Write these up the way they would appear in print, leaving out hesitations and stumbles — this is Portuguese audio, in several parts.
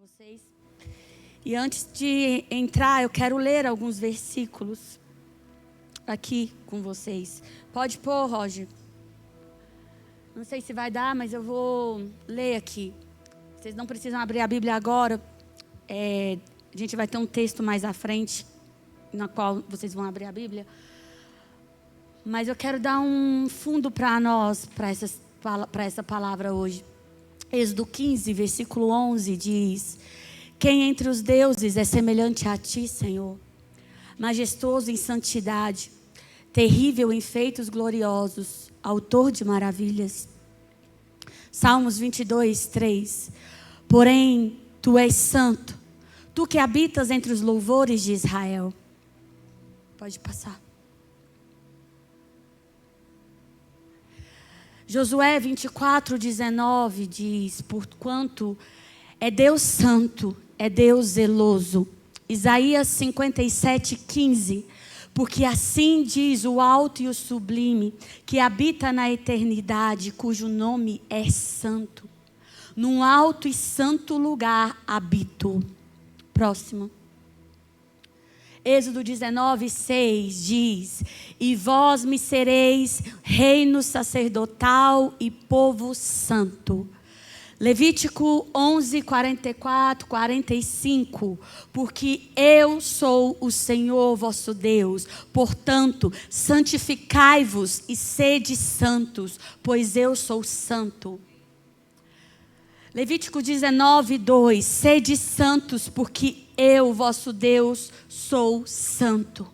Vocês. E antes de entrar, eu quero ler alguns versículos aqui com vocês. Pode pôr, Roger. Não sei se vai dar, mas eu vou ler aqui. Vocês não precisam abrir a Bíblia agora. A gente vai ter um texto mais à frente, na qual vocês vão abrir a Bíblia. Mas eu quero dar um fundo para nós, para essa palavra hoje. Êxodo 15, versículo 11 diz: quem entre os deuses é semelhante a ti, Senhor? Majestoso em santidade, terrível em feitos gloriosos, autor de maravilhas. Salmos 22, 3. Porém, tu és santo, tu que habitas entre os louvores de Israel. Pode passar. Josué 24, 19 diz: porquanto é Deus santo, é Deus zeloso. Isaías 57, 15. Porque assim diz o alto e o sublime, que habita na eternidade, cujo nome é santo. Num alto e santo lugar habito. Próximo. Êxodo 19, 6 diz: e vós me sereis reino sacerdotal e povo santo. Levítico 11, 44, 45. Porque eu sou o Senhor vosso Deus, portanto, santificai-vos e sede santos, pois eu sou santo. Levítico 19, 2. Sede santos, porque eu, vosso Deus, sou santo.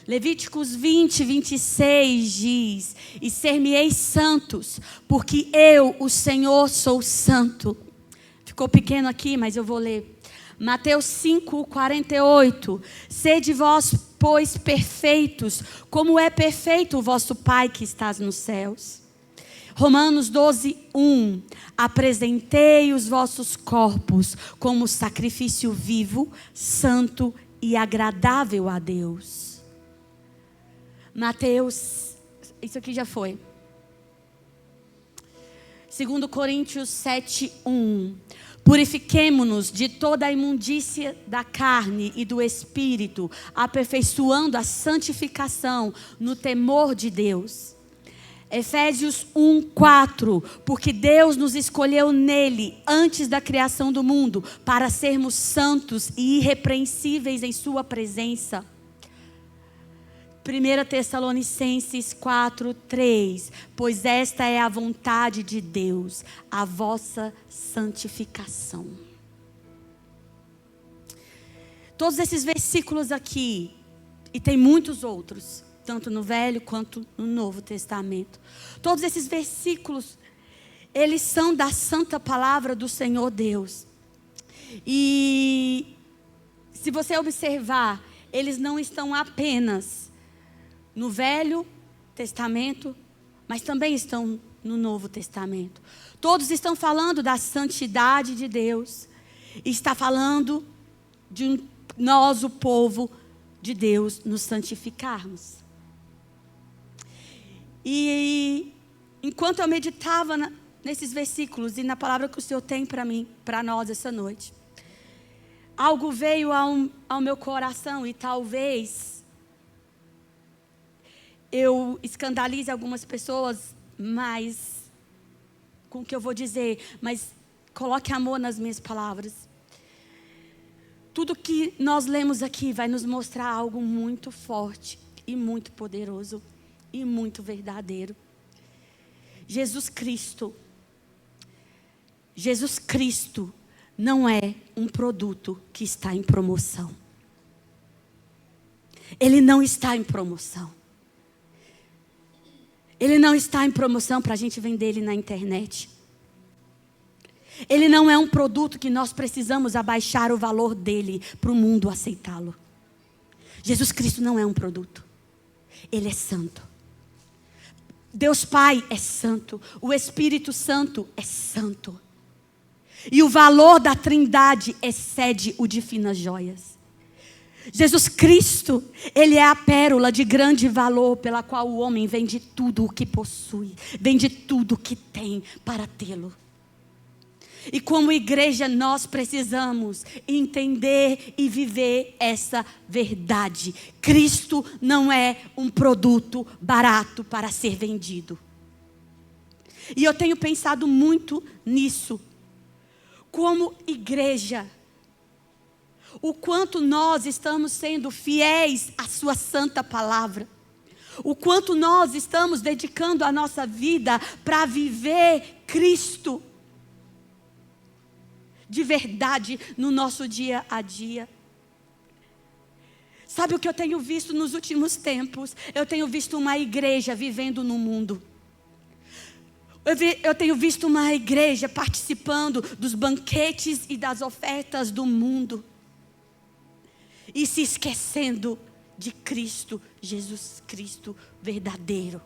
Levíticos 20, 26 diz: e ser-me-eis santos, porque eu, o Senhor, sou santo. Ficou pequeno aqui, mas eu vou ler. Mateus 5, 48. Sede vós, pois, perfeitos, como é perfeito o vosso Pai que estás nos céus. Romanos 12, 1. Apresentei os vossos corpos como sacrifício vivo, santo e agradável a Deus. Mateus, isso aqui já foi. 2 Coríntios 7, 1. Purifiquemo-nos de toda a imundícia da carne e do espírito, aperfeiçoando a santificação no temor de Deus. Efésios 1, 4. Porque Deus nos escolheu nele, antes da criação do mundo, para sermos santos e irrepreensíveis em sua presença. 1 Tessalonicenses 4, 3. Pois esta é a vontade de Deus, a vossa santificação. Todos esses versículos aqui, e tem muitos outros, tanto no Velho quanto no Novo Testamento. Todos esses versículos, eles são da santa palavra do Senhor Deus. E se você observar, eles não estão apenas no Velho Testamento, mas também estão no Novo Testamento. Todos estão falando da santidade de Deus. Está falando de nós, o povo de Deus, nos santificarmos. E enquanto eu meditava nesses versículos e na palavra que o Senhor tem para mim, para nós essa noite, algo veio ao meu coração e talvez eu escandalize algumas pessoas, mas com o que eu vou dizer, mas coloque amor nas minhas palavras. Tudo que nós lemos aqui vai nos mostrar algo muito forte e muito poderoso e muito verdadeiro. Jesus Cristo não é um produto que está em promoção. Ele não está em promoção. Ele não está em promoção para a gente vender ele na internet. Ele não é um produto que nós precisamos abaixar o valor dele para o mundo aceitá-lo. Jesus Cristo não é um produto. Ele é santo. Deus Pai é santo. O Espírito Santo é santo. E o valor da Trindade excede o de finas joias. Jesus Cristo, Ele é a pérola de grande valor pela qual o homem vende tudo o que possui, vende tudo o que tem para tê-lo. E como igreja nós precisamos entender e viver essa verdade. Cristo não é um produto barato para ser vendido. E eu tenho pensado muito nisso. Como igreja, o quanto nós estamos sendo fiéis à sua santa palavra. O quanto nós estamos dedicando a nossa vida para viver Cristo de verdade no nosso dia a dia. Sabe o que eu tenho visto nos últimos tempos? Eu tenho visto uma igreja vivendo no mundo. Eu tenho visto uma igreja participando dos banquetes e das ofertas do mundo. E se esquecendo de Cristo, Jesus Cristo verdadeiro.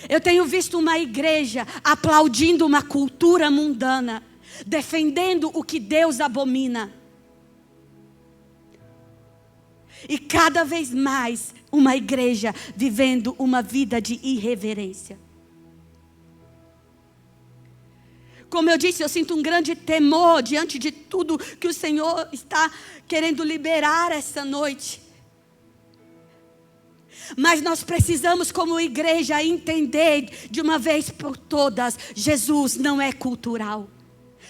Eu tenho visto uma igreja aplaudindo uma cultura mundana, defendendo o que Deus abomina. E cada vez mais uma igreja vivendo uma vida de irreverência. Como eu disse, eu sinto um grande temor diante de tudo que o Senhor está querendo liberar essa noite. Mas nós precisamos, como igreja, entender de uma vez por todas: Jesus não é cultural.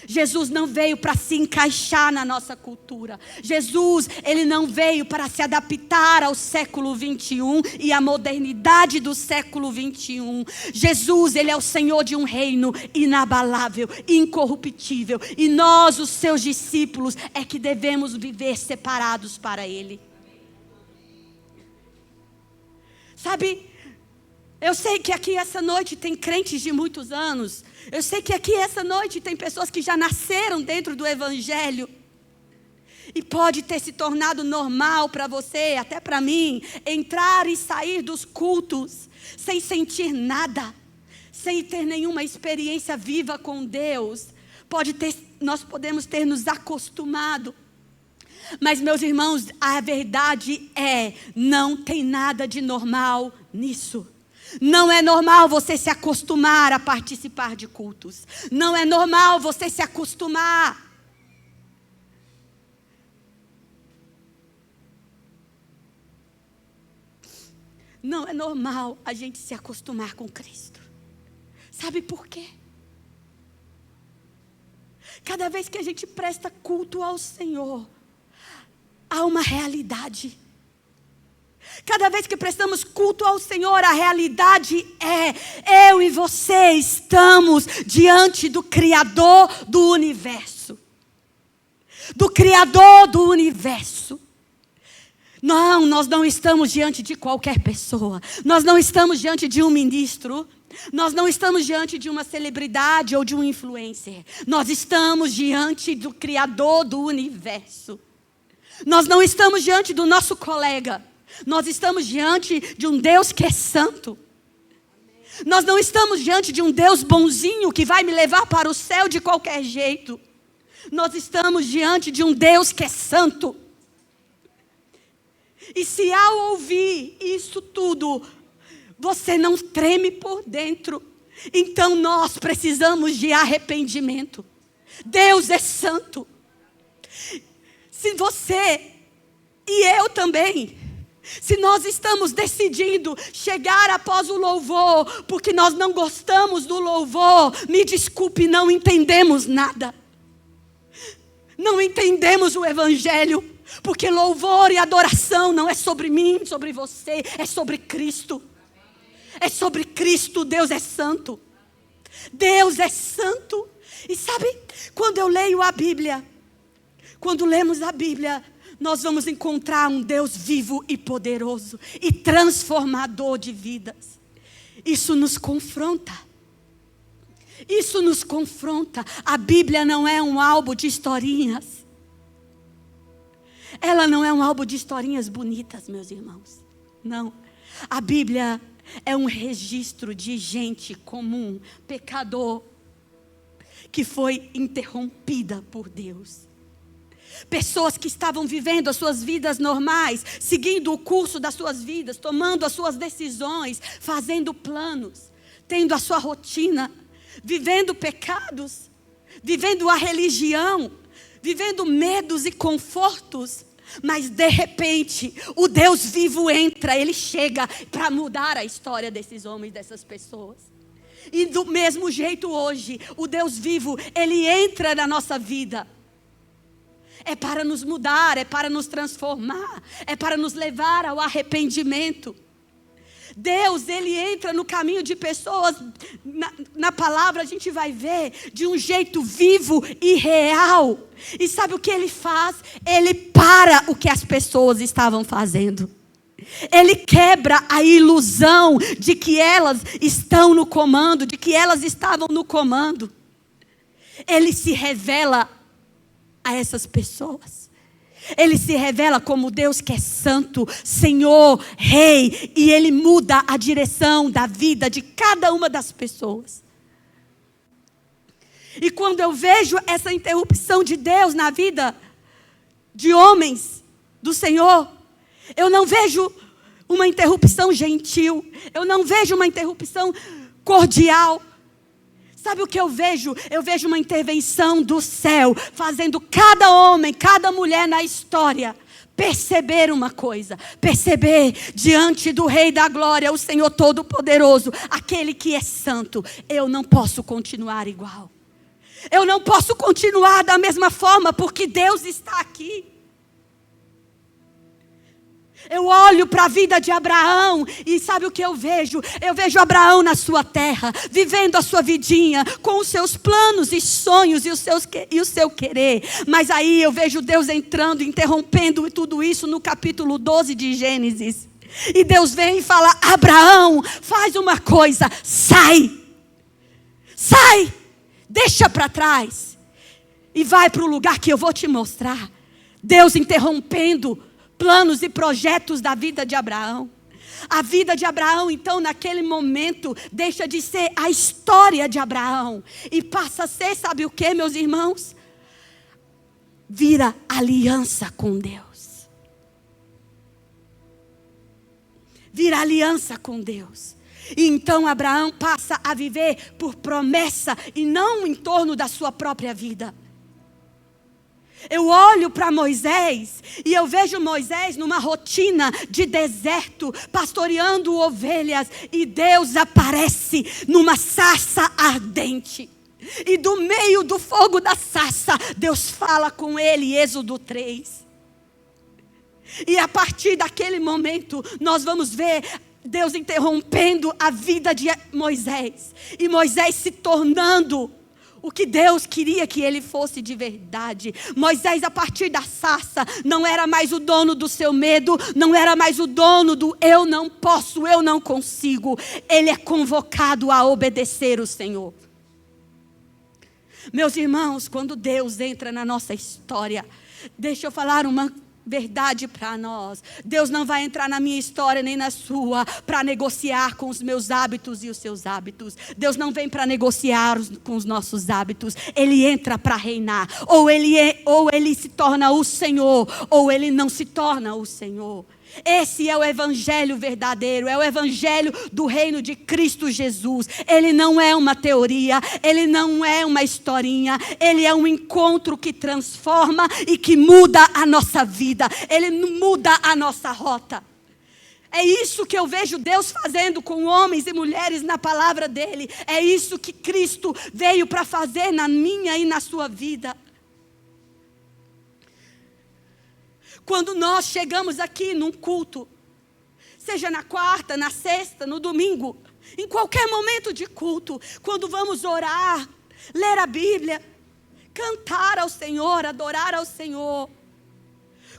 Jesus não veio para se encaixar na nossa cultura. Jesus, ele não veio para se adaptar ao século 21 e à modernidade do século 21. Jesus, ele é o Senhor de um reino inabalável, incorruptível. E nós, os seus discípulos, é que devemos viver separados para ele. Sabe, eu sei que aqui essa noite tem crentes de muitos anos. Eu sei que aqui essa noite tem pessoas que já nasceram dentro do Evangelho. E pode ter se tornado normal para você, até para mim, entrar e sair dos cultos sem sentir nada, sem ter nenhuma experiência viva com Deus. Nós podemos ter nos acostumado. Mas, meus irmãos, a verdade é, não tem nada de normal nisso. Não é normal você se acostumar a participar de cultos. Não é normal você se acostumar. Não é normal a gente se acostumar com Cristo. Sabe por quê? Cada vez que a gente presta culto ao Senhor, há uma realidade. Cada vez que prestamos culto ao Senhor, a realidade é: eu e você estamos diante do Criador do universo. Do Criador do universo. Não, nós não estamos diante de qualquer pessoa. Nós não estamos diante de um ministro. Nós não estamos diante de uma celebridade ou de um influencer. Nós estamos diante do Criador do universo. Nós não estamos diante do nosso colega. Nós estamos diante de um Deus que é santo. Nós não estamos diante de um Deus bonzinho que vai me levar para o céu de qualquer jeito. Nós estamos diante de um Deus que é santo. E se ao ouvir isso tudo, você não treme por dentro, então nós precisamos de arrependimento. Deus é santo. Se você e eu também, se nós estamos decidindo chegar após o louvor, porque nós não gostamos do louvor, me desculpe, não entendemos nada. Não entendemos o Evangelho, porque louvor e adoração não é sobre mim, sobre você, é sobre Cristo. É sobre Cristo. Deus é santo. Deus é santo. E sabe, quando eu leio a Bíblia, quando lemos a Bíblia, nós vamos encontrar um Deus vivo e poderoso e transformador de vidas. Isso nos confronta. Isso nos confronta. A Bíblia não é um álbum de historinhas. Ela não é um álbum de historinhas bonitas, meus irmãos. Não. A Bíblia é um registro de gente comum, pecador, que foi interrompida por Deus. Pessoas que estavam vivendo as suas vidas normais, seguindo o curso das suas vidas, tomando as suas decisões, fazendo planos, tendo a sua rotina. vivendo pecados, vivendo a religião, vivendo medos e confortos. Mas de repente, o Deus vivo entra, Ele chega para mudar a história desses homens, dessas pessoas. E do mesmo jeito hoje, o Deus vivo, Ele entra na nossa vida. É para nos mudar, é para nos transformar, é para nos levar ao arrependimento. Deus, Ele entra no caminho de pessoas, na palavra a gente vai ver, de um jeito vivo e real. E sabe o que Ele faz? Ele para o que as pessoas estavam fazendo. Ele quebra a ilusão de que elas estão no comando, de que elas estavam no comando. Ele se revela a essas pessoas. Ele se revela como Deus que é santo, Senhor, Rei, e Ele muda a direção da vida de cada uma das pessoas. E quando eu vejo essa interrupção de Deus na vida de homens do Senhor, eu não vejo uma interrupção gentil, eu não vejo uma interrupção cordial. Sabe o que eu vejo? Eu vejo uma intervenção do céu, fazendo cada homem, cada mulher na história perceber uma coisa, perceber diante do Rei da Glória, o Senhor Todo-Poderoso, aquele que é santo. Eu não posso continuar igual. Eu não posso continuar da mesma forma, porque Deus está aqui. Eu olho para a vida de Abraão e sabe o que eu vejo? Eu vejo Abraão na sua terra, vivendo a sua vidinha, com os seus planos e sonhos e o seu querer. Mas aí eu vejo Deus entrando, interrompendo tudo isso no capítulo 12 de Gênesis. E Deus vem e fala: Abraão, faz uma coisa, sai, deixa para trás e vai para o lugar que eu vou te mostrar. Deus interrompendo planos e projetos da vida de Abraão. A vida de Abraão, então, naquele momento, deixa de ser a história de Abraão e passa a ser, sabe o que, meus irmãos? Vira aliança com Deus. Vira aliança com Deus. E então Abraão passa a viver por promessa e não em torno da sua própria vida. Eu olho para Moisés e eu vejo Moisés numa rotina de deserto, pastoreando ovelhas, e Deus aparece numa sarça ardente. E do meio do fogo da sarça, Deus fala com ele, Êxodo 3. E a partir daquele momento, nós vamos ver Deus interrompendo a vida de Moisés. E Moisés se tornando o que Deus queria que ele fosse de verdade. Moisés, a partir da sarça, não era mais o dono do seu medo, não era mais o dono do eu não posso, eu não consigo. Ele é convocado a obedecer o Senhor. Meus irmãos, quando Deus entra na nossa história, deixa eu falar uma verdade para nós. Deus não vai entrar na minha história nem na sua para negociar com os meus hábitos e os seus hábitos. Deus não vem para negociar com os nossos hábitos. Ele entra para reinar. Ou ele se torna o Senhor, ou ele não se torna o Senhor. Esse é o evangelho verdadeiro, é o evangelho do reino de Cristo Jesus. Ele não é uma teoria, ele não é uma historinha, ele é um encontro que transforma e que muda a nossa vida, ele muda a nossa rota. É isso que eu vejo Deus fazendo com homens e mulheres na palavra dele. É isso que Cristo veio para fazer na minha e na sua vida. Quando nós chegamos aqui num culto, seja na quarta, na sexta, no domingo, em qualquer momento de culto, quando vamos orar, ler a Bíblia, cantar ao Senhor, adorar ao Senhor,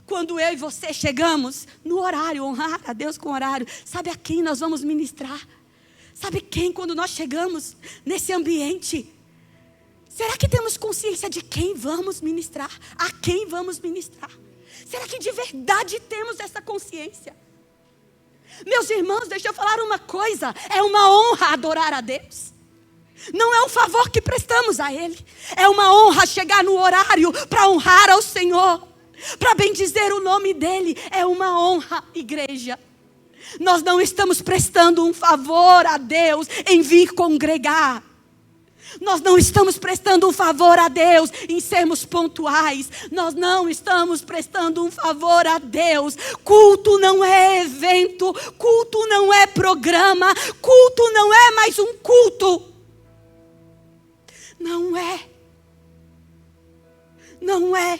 quando eu e você chegamos no horário, honrar a Deus com horário, sabe a quem nós vamos ministrar? Sabe quem, quando nós chegamos nesse ambiente? Será que temos consciência de quem vamos ministrar? A quem vamos ministrar? Será que de verdade temos essa consciência? Meus irmãos, deixa eu falar uma coisa. É uma honra adorar a Deus. Não é um favor que prestamos a Ele. É uma honra chegar no horário para honrar ao Senhor, para bendizer o nome dEle. É uma honra, igreja. Nós não estamos prestando um favor a Deus em vir congregar. Nós não estamos prestando um favor a Deus em sermos pontuais. Nós não estamos prestando um favor a Deus. Culto não é evento. Culto não é programa. Culto não é mais um culto. Não é. Não é.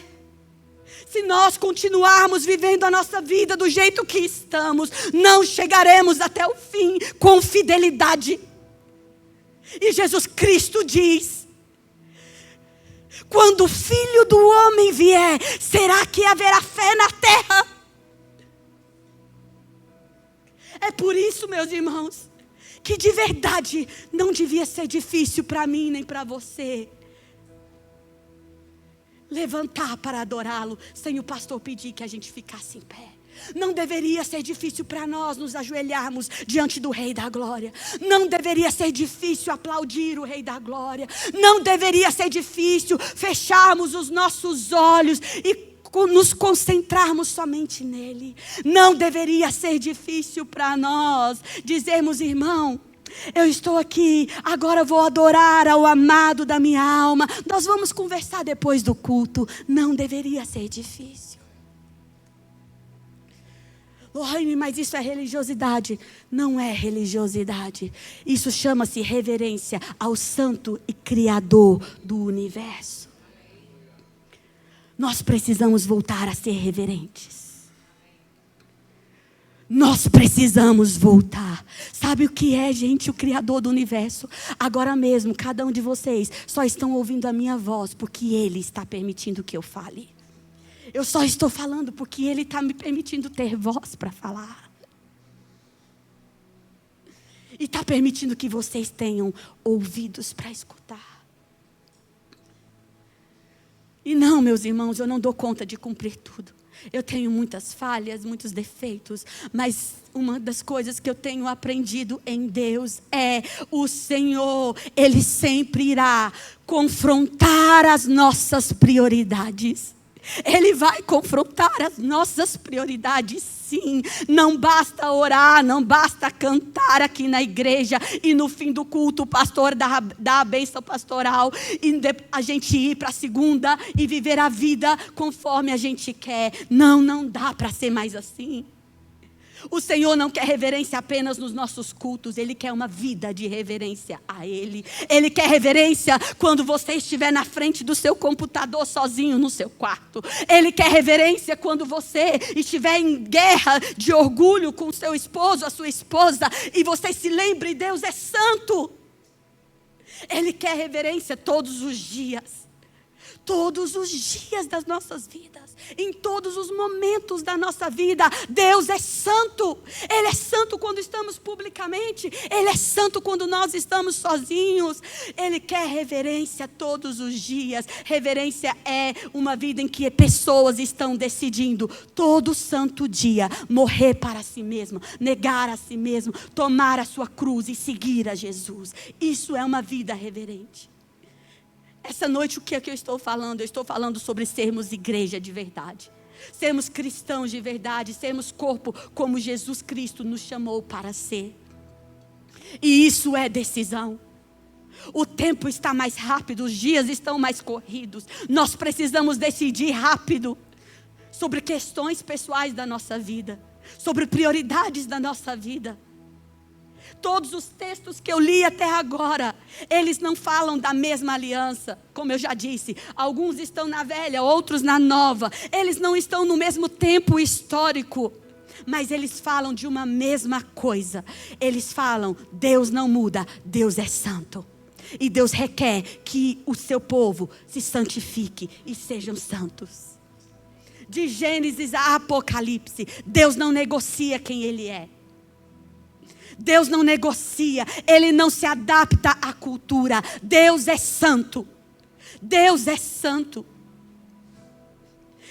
Se nós continuarmos vivendo a nossa vida do jeito que estamos, não chegaremos até o fim com fidelidade. E Jesus Cristo diz: quando o Filho do Homem vier, será que haverá fé na terra? É por isso, meus irmãos, que de verdade não devia ser difícil para mim nem para você levantar para adorá-lo sem o pastor pedir que a gente ficasse em pé. Não deveria ser difícil para nós nos ajoelharmos diante do Rei da Glória. Não deveria ser difícil aplaudir o Rei da Glória. Não deveria ser difícil fecharmos os nossos olhos e nos concentrarmos somente nele. Não deveria ser difícil para nós dizermos: irmão, eu estou aqui, agora vou adorar ao amado da minha alma. Nós vamos conversar depois do culto. Não deveria ser difícil. Lohane, mas isso é religiosidade. Não é religiosidade. Isso chama-se reverência ao Santo e Criador do universo. Nós precisamos voltar a ser reverentes. Nós precisamos voltar. Sabe o que é, gente, o Criador do universo? Agora mesmo, cada um de vocês só estão ouvindo a minha voz porque Ele está permitindo que eu fale. Eu só estou falando porque Ele está me permitindo ter voz para falar. E está permitindo que vocês tenham ouvidos para escutar. E não, meus irmãos, eu não dou conta de cumprir tudo. Eu tenho muitas falhas, muitos defeitos, mas uma das coisas que eu tenho aprendido em Deus é: o Senhor, Ele sempre irá confrontar as nossas prioridades. Ele vai confrontar as nossas prioridades, sim. Não basta orar, não basta cantar aqui na igreja e no fim do culto o pastor dá a bênção pastoral e a gente ir para a segunda e viver a vida conforme a gente quer. Não dá para ser mais assim. O Senhor não quer reverência apenas nos nossos cultos. Ele quer uma vida de reverência a Ele. Ele quer reverência quando você estiver na frente do seu computador sozinho no seu quarto. Ele quer reverência quando você estiver em guerra de orgulho com o seu esposo, a sua esposa, e você se lembre: Deus é santo. Ele quer reverência todos os dias. Todos os dias das nossas vidas, em todos os momentos da nossa vida. Deus é santo. Ele é santo quando estamos publicamente. Ele é santo quando nós estamos sozinhos. Ele quer reverência todos os dias. Reverência é uma vida em que pessoas estão decidindo todo santo dia morrer para si mesmo, negar a si mesmo, tomar a sua cruz e seguir a Jesus. Isso é uma vida reverente. Essa noite o que é que eu estou falando? Eu estou falando sobre sermos igreja de verdade. Sermos cristãos de verdade. Sermos corpo como Jesus Cristo nos chamou para ser. E isso é decisão. O tempo está mais rápido, os dias estão mais corridos. Nós precisamos decidir rápido sobre questões pessoais da nossa vida, sobre prioridades da nossa vida. Todos os textos que eu li até agora, eles não falam da mesma aliança. Como eu já disse, alguns estão na velha, outros na nova. Eles não estão no mesmo tempo histórico, mas eles falam de uma mesma coisa. Eles falam: Deus não muda, Deus é santo. E Deus requer que o seu povo se santifique e sejam santos. De Gênesis a Apocalipse, Deus não negocia quem Ele é. Deus não negocia, Ele não se adapta à cultura. Deus é santo. Deus é santo.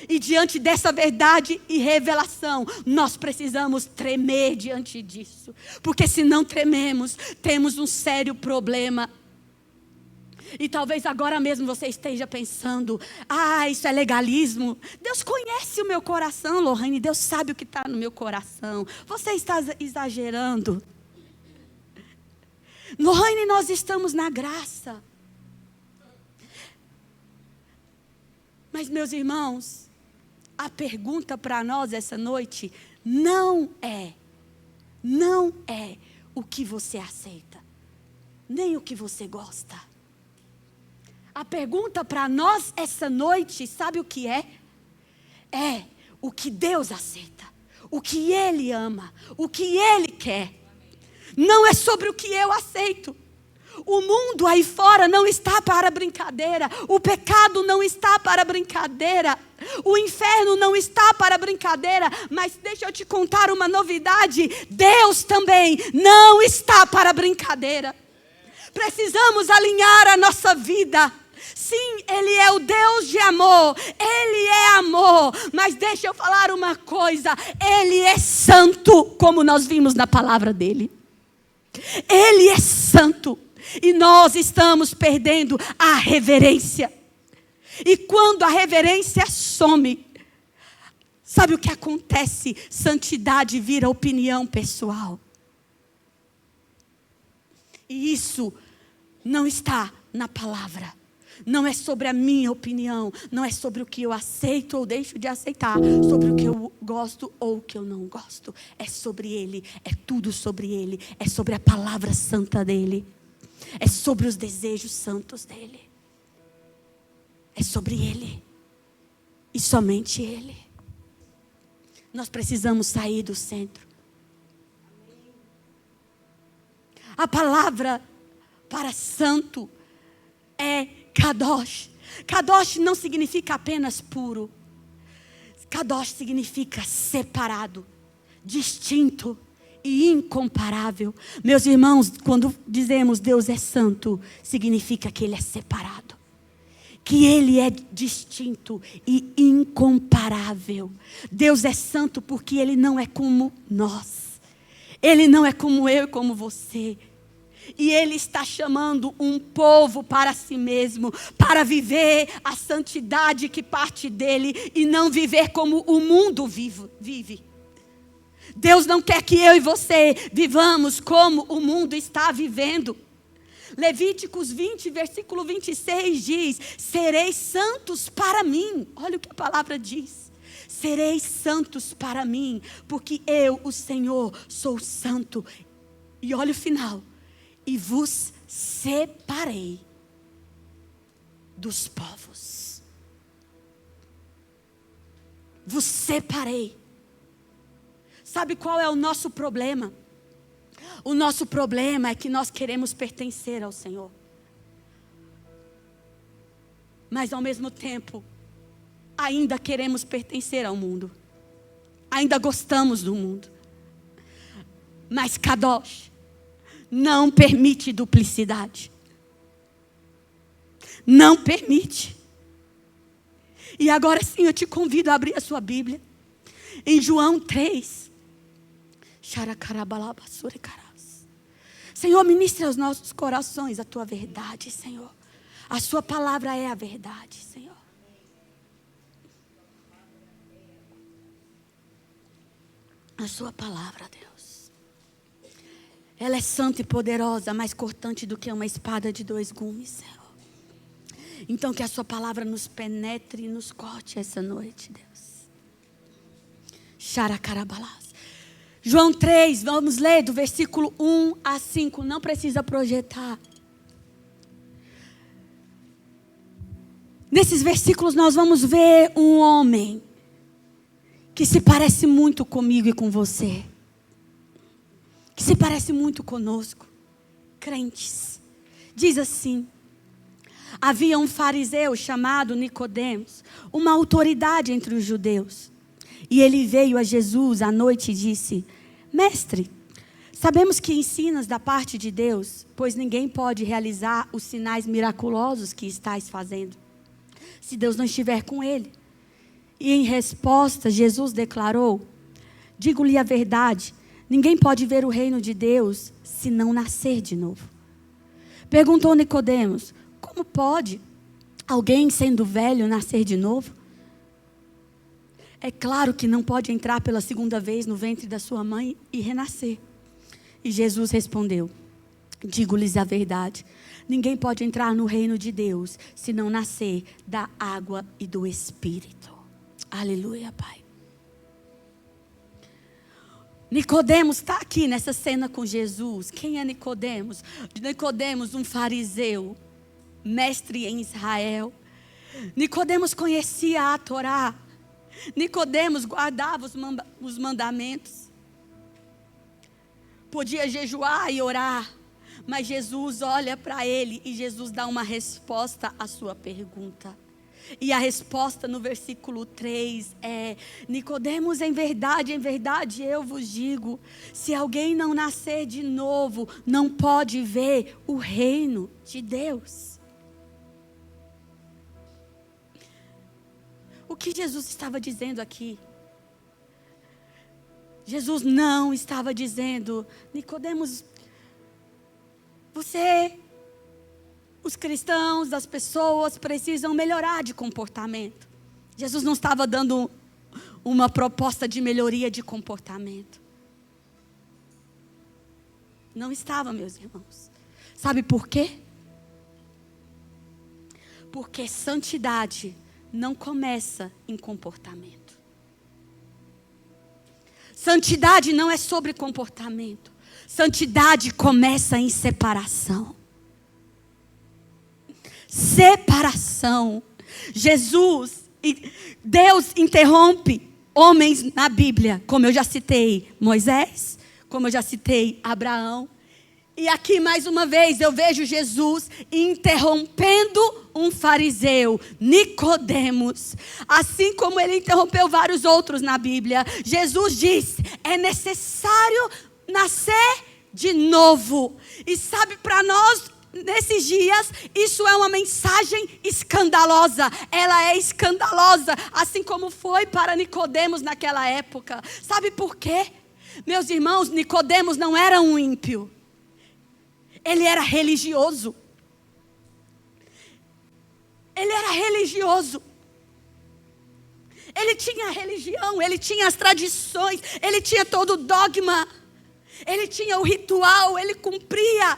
E diante dessa verdade e revelação, nós precisamos tremer diante disso. Porque se não trememos, temos um sério problema. E talvez agora mesmo você esteja pensando: isso é legalismo. Deus conhece o meu coração, Lohane. Deus sabe o que está no meu coração. Você está exagerando. Lohane, nós estamos na graça. Mas, meus irmãos, a pergunta para nós essa noite não é o que você aceita, nem o que você gosta. A pergunta para nós essa noite, sabe o que é? É o que Deus aceita, o que Ele ama, o que Ele quer. Não é sobre o que eu aceito. O mundo aí fora não está para brincadeira. O pecado não está para brincadeira. O inferno não está para brincadeira. Mas deixa eu te contar uma novidade. Deus também não está para brincadeira. Precisamos alinhar a nossa vida. Sim, Ele é o Deus de amor. Ele é amor. Mas deixa eu falar uma coisa. Ele é santo, como nós vimos na palavra dele. Ele é santo. E nós estamos perdendo a reverência. E quando a reverência some, sabe o que acontece? Santidade vira opinião pessoal. E isso não está na palavra. Não é sobre a minha opinião. Não é sobre o que eu aceito ou deixo de aceitar. Sobre o que eu gosto ou o que eu não gosto. É sobre Ele. É tudo sobre Ele. É sobre a palavra santa dEle. É sobre os desejos santos dEle. É sobre Ele. E somente Ele. Nós precisamos sair do centro. A palavra para santo é Kadosh. Kadosh não significa apenas puro. Kadosh significa separado, distinto e incomparável. Meus irmãos, quando dizemos Deus é santo, significa que Ele é separado. Que Ele é distinto e incomparável. Deus é santo porque Ele não é como nós. Ele não é como eu e como você. E Ele está chamando um povo para si mesmo, para viver a santidade que parte dEle e não viver como o mundo vive. Deus não quer que eu e você vivamos como o mundo está vivendo. Levíticos 20, versículo 26 diz: sereis santos para mim. Olha o que a palavra diz. Sereis santos para mim, porque eu, o Senhor, sou santo. E olha o final. E vos separei dos povos. Vos separei. Sabe qual é o nosso problema? O nosso problema é que nós queremos pertencer ao Senhor. Mas ao mesmo tempo, ainda queremos pertencer ao mundo. Ainda gostamos do mundo. Mas Kadosh não permite duplicidade. Não permite. E agora sim eu te convido a abrir a sua Bíblia. Em João 3. Senhor, ministre aos nossos corações a tua verdade, Senhor. A sua palavra é a verdade, Senhor. A sua palavra, Deus. Ela é santa e poderosa, mais cortante do que uma espada de 2 gumes, Senhor. Então que a sua palavra nos penetre e nos corte essa noite, Deus. Xaracarabalás. João 3, vamos ler do versículo 1 a 5. Não precisa projetar. Nesses versículos nós vamos ver um homem que se parece muito comigo e com você. Que se parece muito conosco. Crentes. Diz assim: havia um fariseu chamado Nicodemos, uma autoridade entre os judeus. E ele veio a Jesus à noite e disse: Mestre, sabemos que ensinas da parte de Deus, pois ninguém pode realizar os sinais miraculosos que estás fazendo, se Deus não estiver com ele. E em resposta, Jesus declarou: digo-lhe a verdade, ninguém pode ver o reino de Deus se não nascer de novo. Perguntou Nicodemos: como pode alguém sendo velho nascer de novo? É claro que não pode entrar pela segunda vez no ventre da sua mãe e renascer. E Jesus respondeu: Digo-lhes a verdade: ninguém pode entrar no reino de Deus se não nascer da água e do Espírito. Aleluia, Pai. Nicodemos está aqui nessa cena com Jesus. Quem é Nicodemos? Nicodemos, um fariseu, mestre em Israel. Nicodemos conhecia a Torá. Nicodemos guardava os mandamentos. Podia jejuar e orar. Mas Jesus olha para ele e Jesus dá uma resposta à sua pergunta. E a resposta no versículo 3 é: Nicodemos, em verdade eu vos digo, se alguém não nascer de novo, não pode ver o reino de Deus. O que Jesus estava dizendo aqui? Jesus não estava dizendo: Nicodemos, os cristãos, as pessoas precisam melhorar de comportamento. Jesus não estava dando uma proposta de melhoria de comportamento. Não estava, meus irmãos. Sabe por quê? Porque santidade não começa em comportamento. Santidade não é sobre comportamento. Santidade começa em separação. Separação. Deus interrompe homens na Bíblia, como eu já citei Moisés, como eu já citei Abraão. E aqui mais uma vez eu vejo Jesus interrompendo um fariseu, Nicodemos. Assim como ele interrompeu vários outros na Bíblia. Jesus disse: é necessário nascer de novo. E sabe, para nós, nesses dias, isso é uma mensagem escandalosa. Ela é escandalosa, assim como foi para Nicodemos naquela época. Sabe por quê? Meus irmãos, Nicodemos não era um ímpio. Ele era religioso. Ele era religioso. Ele tinha a religião, ele tinha as tradições, ele tinha todo o dogma. Ele tinha o ritual, ele cumpria.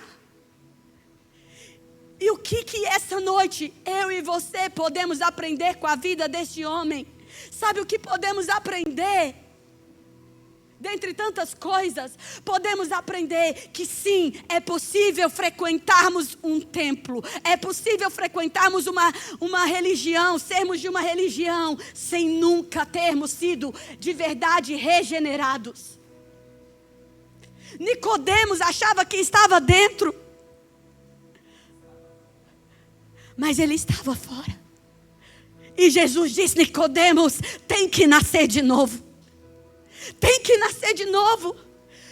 E o que essa noite eu e você podemos aprender com a vida deste homem? Sabe o que podemos aprender? Dentre tantas coisas, podemos aprender que sim, é possível frequentarmos um templo. É possível frequentarmos uma religião, sermos de uma religião, sem nunca termos sido de verdade regenerados. Nicodemos achava que estava dentro, mas ele estava fora. E Jesus disse: Nicodemos, tem que nascer de novo. Tem que nascer de novo.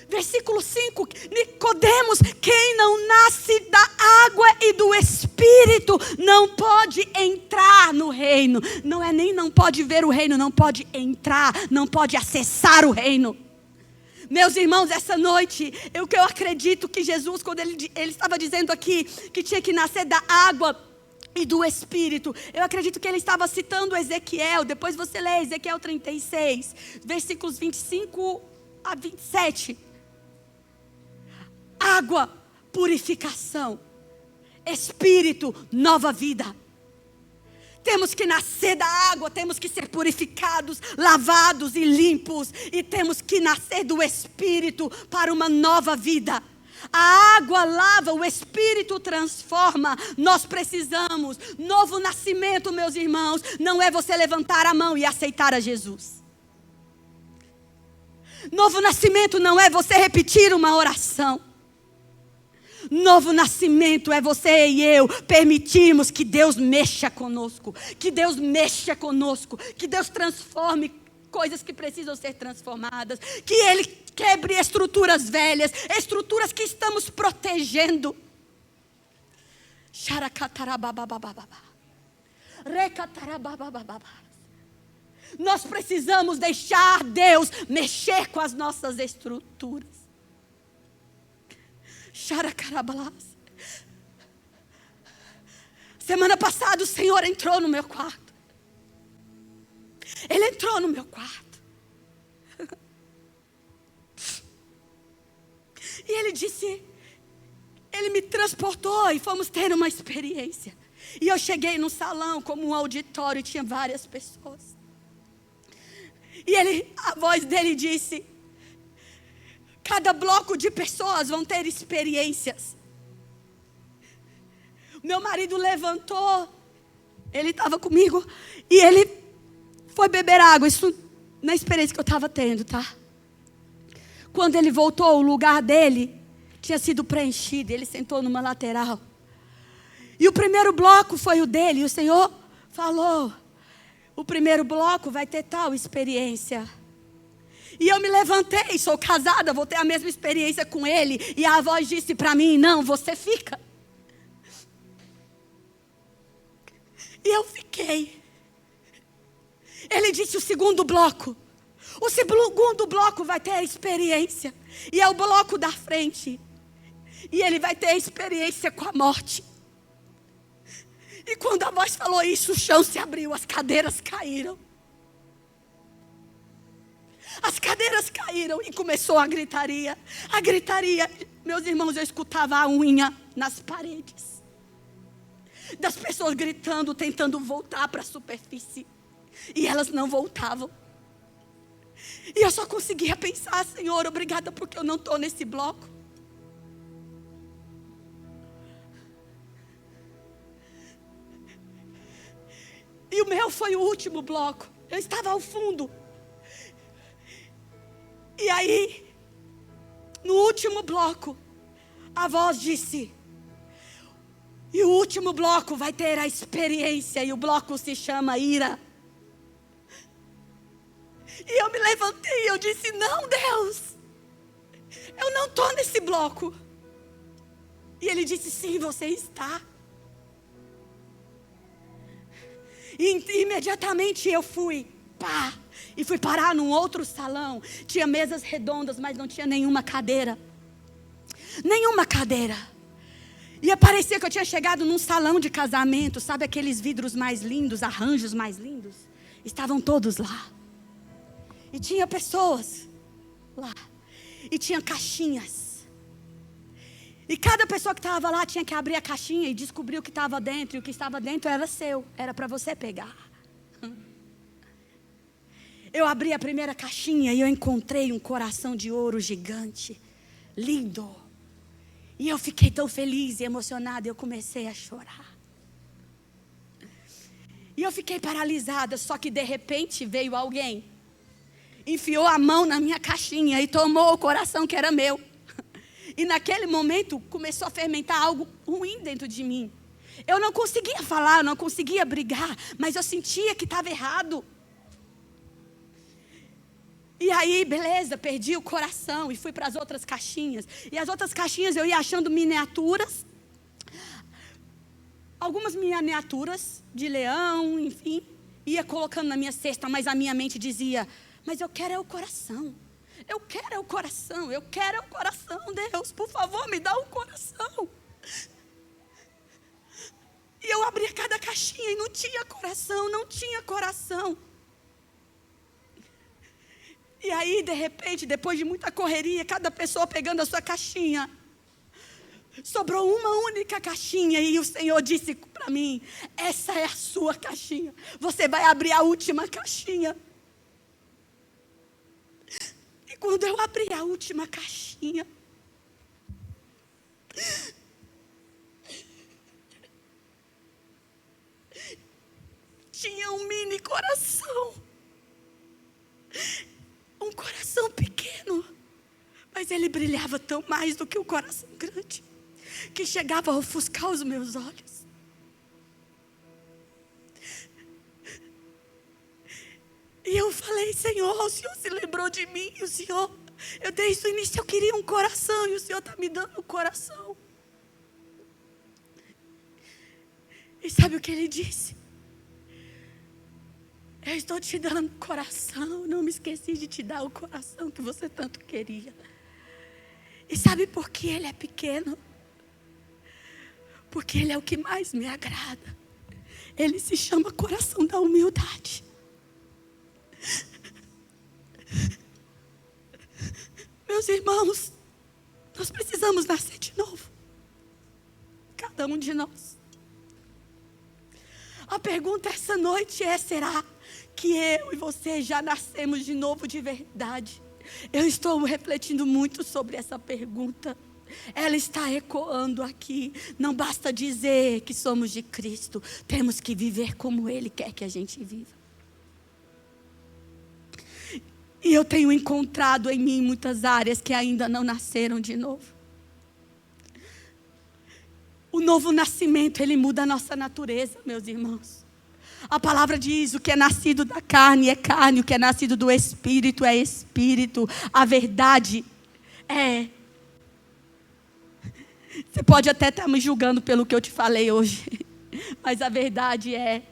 Versículo 5: Nicodemos, quem não nasce da água e do Espírito não pode entrar no reino. Não é nem não pode ver o reino, não pode entrar, não pode acessar o reino. Meus irmãos, essa noite, eu acredito que Jesus, quando ele estava dizendo aqui que tinha que nascer da água e do Espírito, eu acredito que ele estava citando Ezequiel. Depois você lê Ezequiel 36, versículos 25 a 27. Água, purificação. Espírito, nova vida. Temos que nascer da água, temos que ser purificados, lavados e limpos. E temos que nascer do Espírito para uma nova vida. A água lava, o Espírito transforma. Nós precisamos. Novo nascimento, meus irmãos, não é você levantar a mão e aceitar a Jesus. Novo nascimento não é você repetir uma oração. Novo nascimento é você e eu permitirmos que Deus mexa conosco. Que Deus mexa conosco. Que Deus transforme coisas que precisam ser transformadas. Que Ele quebre estruturas velhas. Estruturas que estamos protegendo. Nós precisamos deixar Deus mexer com as nossas estruturas. Semana passada o Senhor entrou no meu quarto. Ele entrou no meu quarto. E Ele disse, Ele transportou e fomos ter uma experiência. E eu cheguei num salão, como um auditório, e tinha várias pessoas. E a voz dele disse: cada bloco de pessoas vão ter experiências. Meu marido levantou, ele estava comigo, e ele foi beber água. Isso na experiência que eu estava tendo, tá? Quando ele voltou, o lugar dele tinha sido preenchido. Ele sentou numa lateral. E o primeiro bloco foi o dele. E o Senhor falou: o primeiro bloco vai ter tal experiência. E eu me levantei, sou casada, vou ter a mesma experiência com ele. E a voz disse para mim: não, você fica. E eu fiquei. Ele disse: o segundo bloco. O segundo bloco vai ter a experiência. E é o bloco da frente. E ele vai ter a experiência com a morte. E quando a voz falou isso, o chão se abriu, as cadeiras caíram. As cadeiras caíram e começou a gritaria. A gritaria, meus irmãos, eu escutava a unha nas paredes. Das pessoas gritando, tentando voltar para a superfície. E elas não voltavam. E eu só conseguia pensar: Senhor, obrigada porque eu não estou nesse bloco. E o meu foi o último bloco. Eu estava ao fundo. E aí, no último bloco, a voz disse: e o último bloco vai ter a experiência. E o bloco se chama ira. E eu me levantei e eu disse: não, Deus, eu não estou nesse bloco. E ele disse: sim, você está. E imediatamente eu fui, e fui parar num outro salão. Tinha mesas redondas, mas não tinha nenhuma cadeira. Nenhuma cadeira. E parecia que eu tinha chegado num salão de casamento. Sabe aqueles vidros mais lindos, arranjos mais lindos? Estavam todos lá. E tinha pessoas lá. E tinha caixinhas. E cada pessoa que estava lá tinha que abrir a caixinha e descobrir o que estava dentro. E o que estava dentro era seu. Era para você pegar. Eu abri a primeira caixinha e eu encontrei um coração de ouro gigante. Lindo. E eu fiquei tão feliz e emocionada. Eu comecei a chorar. E eu fiquei paralisada. Só que de repente veio alguém. Enfiou a mão na minha caixinha e tomou o coração que era meu. E naquele momento começou a fermentar algo ruim dentro de mim. Eu não conseguia falar, eu não conseguia brigar, mas eu sentia que estava errado. E aí, beleza, perdi o coração e fui para as outras caixinhas. E as outras caixinhas eu ia achando miniaturas. Algumas miniaturas de leão, enfim. Ia colocando na minha cesta, mas a minha mente dizia: mas eu quero é o coração. Eu quero é o coração, eu quero é o coração, Deus, por favor, me dá o coração. E eu abria cada caixinha e não tinha coração, não tinha coração. E aí, de repente, depois de muita correria, cada pessoa pegando a sua caixinha, sobrou uma única caixinha e o Senhor disse para mim: essa é a sua caixinha, você vai abrir a última caixinha. E quando eu abri a última caixinha, tinha um mini coração. Um coração pequeno, mas ele brilhava tão mais do que o coração grande, que chegava a ofuscar os meus olhos. E eu falei: Senhor, o Senhor se lembrou de mim. E o Senhor, eu desde o início eu queria um coração, e o Senhor está me dando um coração. E sabe o que ele disse? Eu estou te dando coração, não me esqueci de te dar o coração que você tanto queria. E sabe por que ele é pequeno? Porque ele é o que mais me agrada. Ele se chama coração da humildade. Meus irmãos, nós precisamos nascer de novo. cada um de nós. A pergunta essa noite é: será que eu e você já nascemos de novo de verdade? Eu estou refletindo muito sobre essa pergunta. Ela está ecoando aqui. Não basta dizer que somos de Cristo, temos que viver como Ele quer que a gente viva. E eu tenho encontrado em mim muitas áreas que ainda não nasceram de novo. O novo nascimento, ele muda a nossa natureza, meus irmãos. A palavra diz: o que é nascido da carne é carne, o que é nascido do Espírito é Espírito. A verdade é... Você pode até estar me julgando pelo que eu te falei hoje, mas a verdade é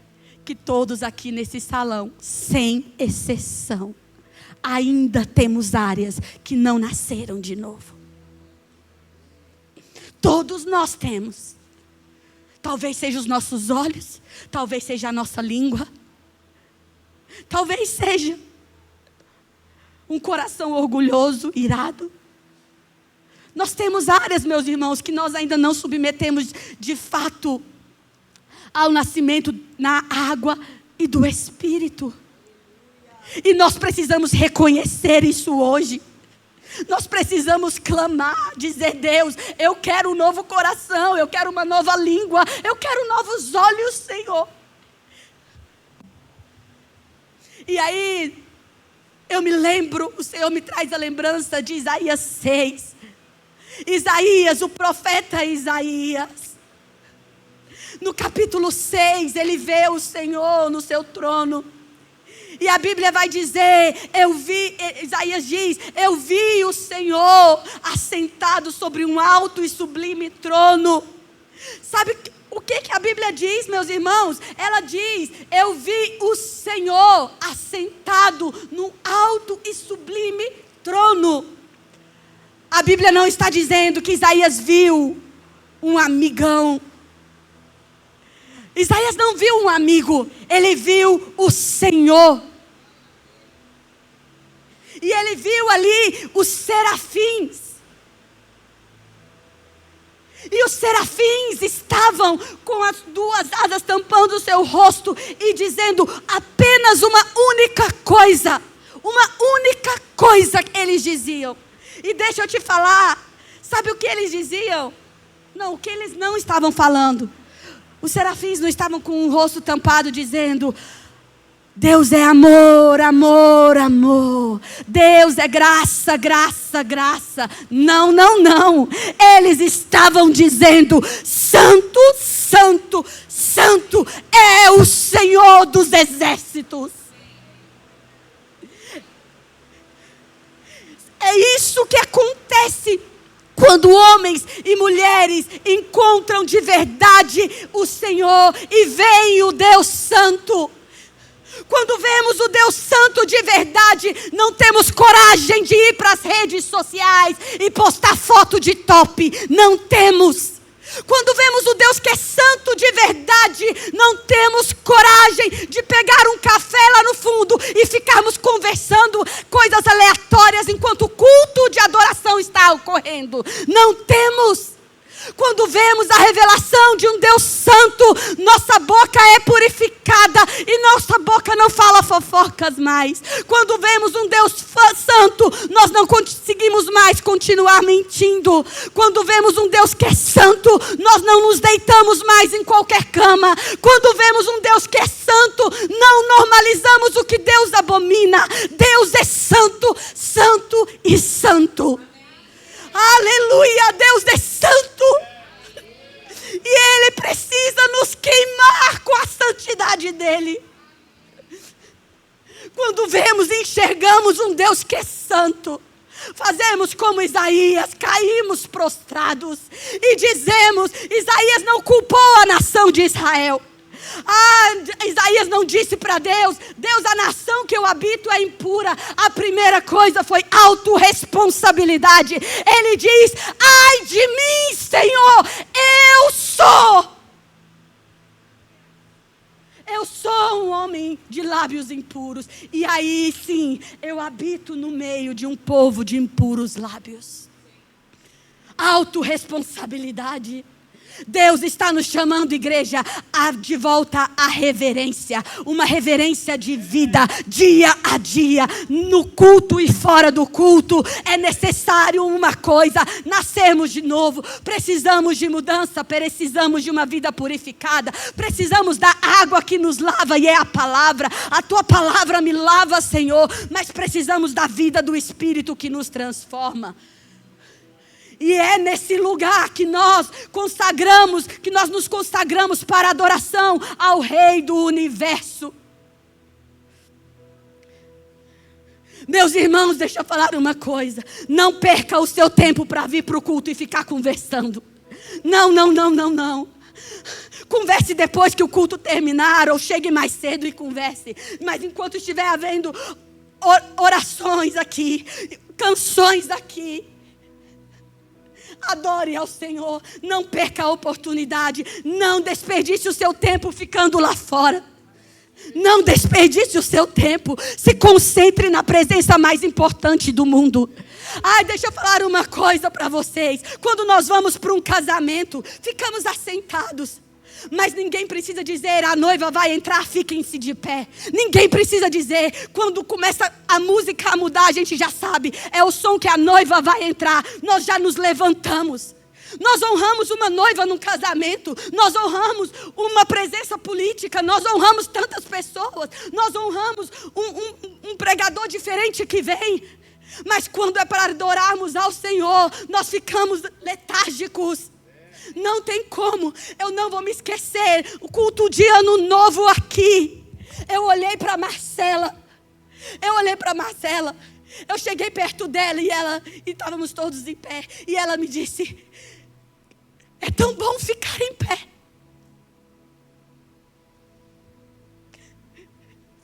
que todos aqui nesse salão, sem exceção, ainda temos áreas que não nasceram de novo. Todos nós temos. Talvez seja os nossos olhos, talvez seja a nossa língua, talvez seja um coração orgulhoso, irado. Nós temos áreas, meus irmãos, que nós ainda não submetemos de fato ao nascimento na água e do Espírito. E nós precisamos reconhecer isso hoje. Nós precisamos clamar, dizer: Deus, eu quero um novo coração, eu quero uma nova língua, eu quero novos olhos, Senhor. E aí, eu me lembro, o Senhor me traz a lembrança de Isaías 6. Isaías, o profeta Isaías, no capítulo 6, ele vê o Senhor no seu trono. E a Bíblia vai dizer, Isaías diz: eu vi o Senhor assentado sobre um alto e sublime trono. Sabe o que a Bíblia diz, meus irmãos? Ela diz: eu vi o Senhor assentado num alto e sublime trono. A Bíblia não está dizendo que Isaías viu um amigão. Isaías não viu um amigo, ele viu o Senhor. E ele viu ali os serafins. E os serafins estavam com as duas asas tampando o seu rosto e dizendo apenas uma única coisa. Uma única coisa que eles diziam. E deixa eu te falar, sabe o que eles diziam? Não, o que eles não estavam falando. Os serafins não estavam com o rosto tampado dizendo: Deus é amor, amor, amor. Deus é graça, graça, graça. Não, não, não. Eles estavam dizendo: Santo, Santo, Santo é o Senhor dos exércitos. É isso que acontece quando homens e mulheres encontram de verdade o Senhor e veem o Deus Santo. Quando vemos o Deus Santo de verdade, não temos coragem de ir para as redes sociais e postar foto de top. Não temos. Quando vemos o Deus que é santo de verdade, não temos coragem de pegar um café lá no fundo e ficarmos conversando coisas aleatórias enquanto o culto de adoração está ocorrendo. Não temos. Quando vemos a revelação de um Deus santo, nossa boca é purificada e nossa boca não fala fofocas mais. Quando vemos um Deus santo, nós não conseguimos mais continuar mentindo. Quando vemos um Deus que é santo, nós não nos deitamos mais em qualquer cama. Quando vemos um Deus que é santo, não normalizamos o que Deus abomina. Deus é santo, santo e santo. Aleluia, Deus é santo. E Ele precisa nos queimar com a santidade dEle. Quando vemos e enxergamos um Deus que é santo, fazemos como Isaías, caímos prostrados e dizemos: Isaías não culpou a nação de Israel. Isaías não disse para Deus: Deus, a nação que eu habito é impura. A primeira coisa foi autorresponsabilidade. Ele diz: ai de mim, Senhor, eu sou um homem de lábios impuros. E aí sim, eu habito no meio de um povo de impuros lábios. Autorresponsabilidade. Deus está nos chamando, igreja, de volta à reverência. Uma reverência de vida, dia a dia, no culto e fora do culto. É necessário uma coisa: nascermos de novo. Precisamos de mudança, precisamos de uma vida purificada. Precisamos da água que nos lava, e é a palavra. A tua palavra me lava, Senhor. Mas precisamos da vida do Espírito que nos transforma. E é nesse lugar que nós nos consagramos para a adoração ao Rei do Universo. Meus irmãos, deixa eu falar uma coisa. Não perca o seu tempo para vir para o culto e ficar conversando. Não. Converse depois que o culto terminar, ou chegue mais cedo e converse. Mas enquanto estiver havendo orações aqui, canções aqui, adore ao Senhor. Não perca a oportunidade. Não desperdice o seu tempo ficando lá fora. Não desperdice o seu tempo. Se concentre na presença mais importante do mundo. Deixa eu falar uma coisa para vocês. Quando nós vamos para um casamento, ficamos assentados. Mas ninguém precisa dizer: a noiva vai entrar, fiquem-se de pé. Ninguém precisa dizer. Quando começa a música a mudar, a gente já sabe. É o som que a noiva vai entrar. Nós já nos levantamos. Nós honramos uma noiva num casamento. Nós honramos uma presença política. Nós honramos tantas pessoas. Nós honramos um pregador diferente que vem. Mas quando é para adorarmos ao Senhor, nós ficamos letárgicos. Não tem como. Eu não vou me esquecer. O culto de ano novo aqui. Eu olhei para Marcela. Eu cheguei perto dela e estávamos todos em pé. E ela me disse: é tão bom ficar em pé.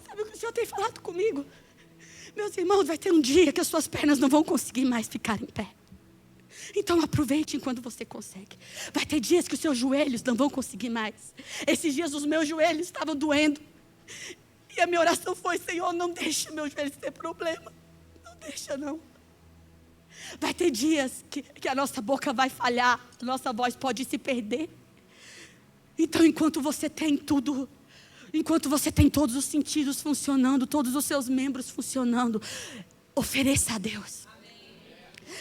Sabe o que o Senhor tem falado comigo? Meus irmãos, vai ter um dia que as suas pernas não vão conseguir mais ficar em pé. Então aproveite enquanto você consegue. Vai ter dias que os seus joelhos não vão conseguir mais. Esses dias os meus joelhos estavam doendo. E a minha oração foi: Senhor, não deixe meus joelhos ter problema. Não deixa, não. Vai ter dias que a nossa boca vai falhar. A nossa voz pode se perder. Então enquanto você tem tudo, enquanto você tem todos os sentidos funcionando, todos os seus membros funcionando, ofereça a Deus.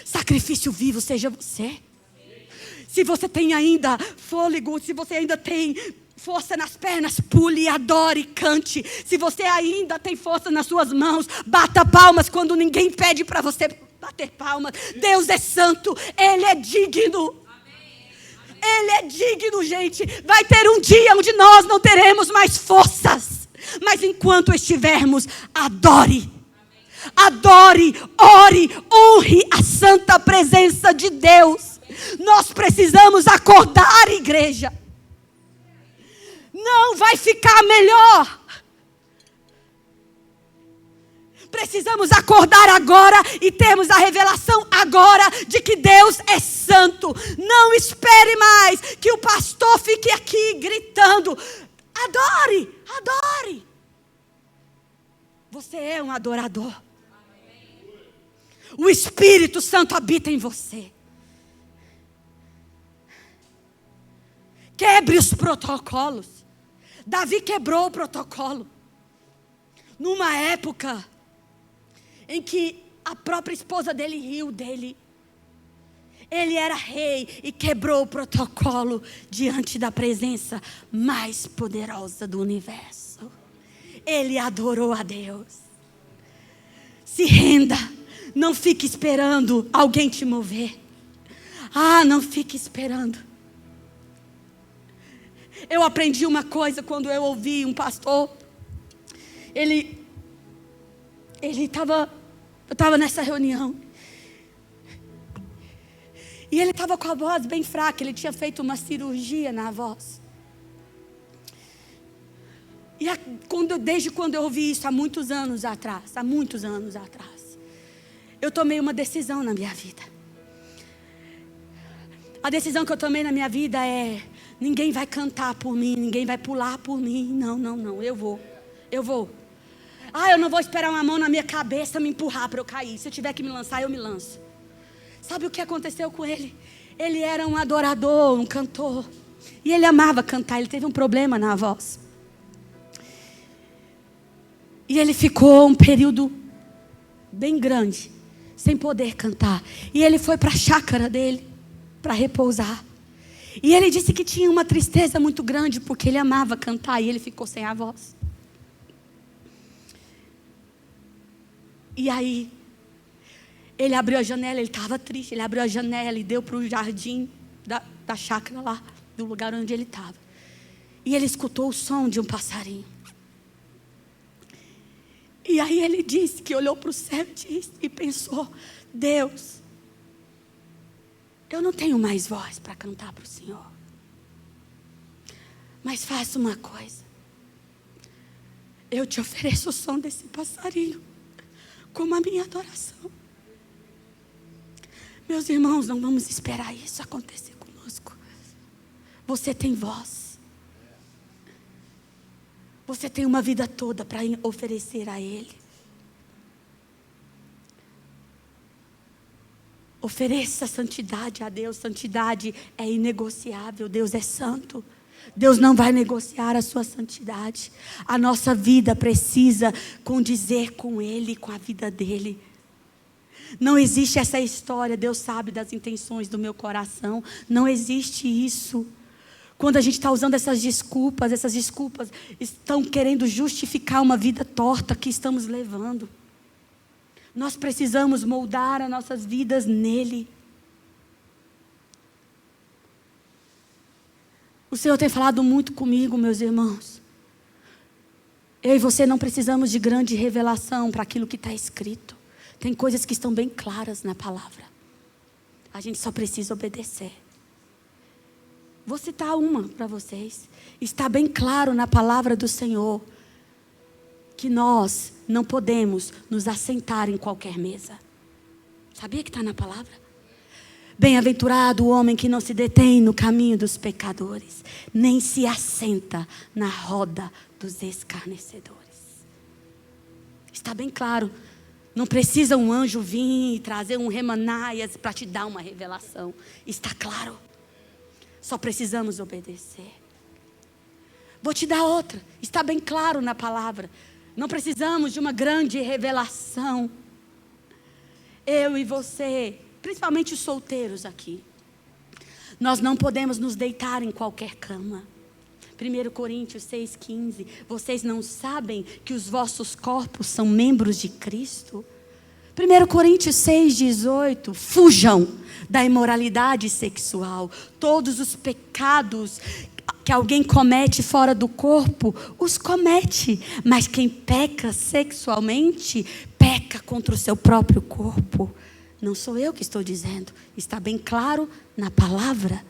Sacrifício vivo seja você. Se você tem ainda fôlego, se você ainda tem força nas pernas, pule, adore, cante. Se você ainda tem força nas suas mãos, bata palmas quando ninguém pede para você bater palmas. Deus é santo, Ele é digno. Ele é digno, gente. Vai ter um dia onde nós não teremos mais forças. Mas enquanto estivermos, adore. Adore, ore, honre a santa presença de Deus. Nós precisamos acordar, igreja. Não vai ficar melhor. Precisamos acordar agora e termos a revelação agora de que Deus é santo. Não espere mais que o pastor fique aqui gritando: adore, adore. Você é um adorador. O Espírito Santo habita em você. Quebre os protocolos. Davi quebrou o protocolo. Numa época em que a própria esposa dele riu dele. Ele era rei e quebrou o protocolo diante da presença mais poderosa do universo. Ele adorou a Deus. Se renda. Não fique esperando alguém te mover. Não fique esperando. Eu aprendi uma coisa quando eu ouvi um pastor. Eu estava nessa reunião. E ele estava com a voz bem fraca. Ele tinha feito uma cirurgia na voz. E desde quando eu ouvi isso, há muitos anos atrás, eu tomei uma decisão na minha vida. A decisão que eu tomei na minha vida é: ninguém vai cantar por mim, ninguém vai pular por mim. Não, eu vou. Eu não vou esperar uma mão na minha cabeça me empurrar para eu cair. Se eu tiver que me lançar, eu me lanço. Sabe o que aconteceu com ele? Ele era um adorador, um cantor. E ele amava cantar, ele teve um problema na voz. E ele ficou um período bem grande, sem poder cantar. E ele foi para a chácara dele, para repousar. E ele disse que tinha uma tristeza muito grande, porque ele amava cantar e ele ficou sem a voz. E aí, ele abriu a janela, ele estava triste, ele abriu a janela e deu para o jardim da chácara lá, do lugar onde ele estava. E ele escutou o som de um passarinho. E aí ele disse que olhou para o céu e pensou: Deus, eu não tenho mais voz para cantar para o Senhor. Mas faça uma coisa. Eu te ofereço o som desse passarinho como a minha adoração. Meus irmãos, não vamos esperar isso acontecer conosco. Você tem voz. Você tem uma vida toda para oferecer a Ele. Ofereça santidade a Deus. Santidade é inegociável. Deus é santo. Deus não vai negociar a sua santidade. A nossa vida precisa condizer com Ele, com a vida dEle. Não existe essa história, Deus sabe das intenções do meu coração. Não existe isso. Quando a gente está usando essas desculpas estão querendo justificar uma vida torta que estamos levando. Nós precisamos moldar as nossas vidas nele. O Senhor tem falado muito comigo, meus irmãos. Eu e você não precisamos de grande revelação para aquilo que está escrito. Tem coisas que estão bem claras na palavra. A gente só precisa obedecer. Vou citar uma para vocês. Está bem claro na palavra do Senhor que nós não podemos nos assentar em qualquer mesa. Sabia que está na palavra? Bem-aventurado o homem que não se detém no caminho dos pecadores, nem se assenta na roda dos escarnecedores. Está bem claro. Não precisa um anjo vir e trazer um Remanaias para te dar uma revelação. Está claro. Só precisamos obedecer. Vou te dar outra. Está bem claro na palavra. Não precisamos de uma grande revelação. Eu e você, principalmente os solteiros aqui, nós não podemos nos deitar em qualquer cama. 1 Coríntios 6,15. Vocês não sabem que os vossos corpos são membros de Cristo? 1 Coríntios 6,18. Fujam da imoralidade sexual. Todos os pecados que alguém comete fora do corpo, os comete. Mas quem peca sexualmente, peca contra o seu próprio corpo. Não sou eu que estou dizendo. Está bem claro na palavra.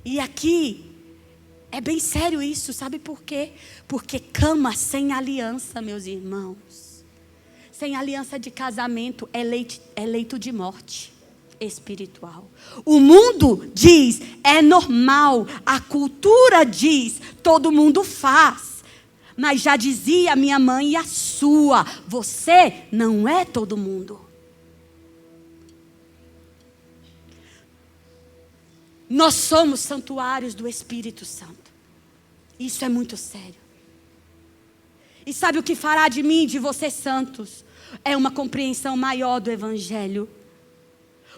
E aqui, é bem sério isso, sabe por quê? Porque cama sem aliança, meus irmãos. Sem aliança de casamento é leito de morte espiritual. O mundo diz, é normal. A cultura diz, todo mundo faz. Mas já dizia minha mãe e a sua, você não é todo mundo. Nós somos santuários do Espírito Santo. Isso é muito sério. E sabe o que fará de mim, de você santos? É uma compreensão maior do Evangelho.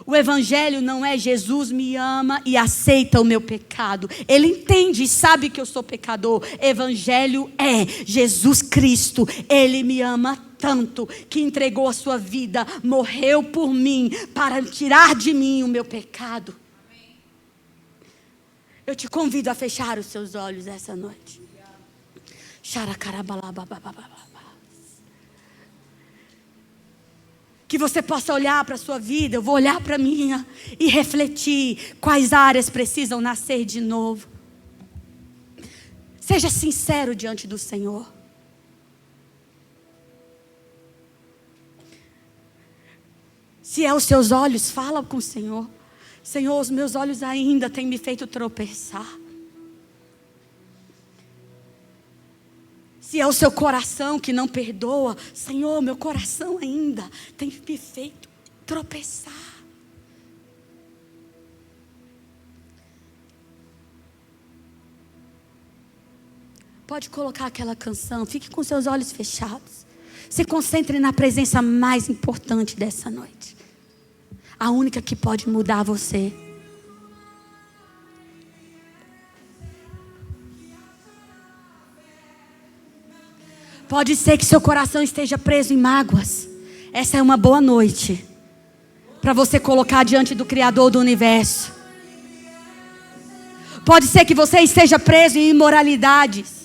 O Evangelho não é Jesus me ama e aceita o meu pecado. Ele entende e sabe que eu sou pecador. Evangelho é Jesus Cristo. Ele me ama tanto que entregou a sua vida, morreu por mim, para tirar de mim o meu pecado. Eu te convido a fechar os seus olhos essa noite. Que você possa olhar para a sua vida, eu vou olhar para a minha e refletir quais áreas precisam nascer de novo. Seja sincero diante do Senhor. Se é os seus olhos, fala com o Senhor. Senhor, os meus olhos ainda têm me feito tropeçar. Se é o seu coração que não perdoa, Senhor, meu coração ainda tem me feito tropeçar. Pode colocar aquela canção. Fique com seus olhos fechados. Se concentre na presença mais importante dessa noite. A única que pode mudar você. Pode ser que seu coração esteja preso em mágoas. Essa é uma boa noite para você colocar diante do Criador do universo. Pode ser que você esteja preso em imoralidades.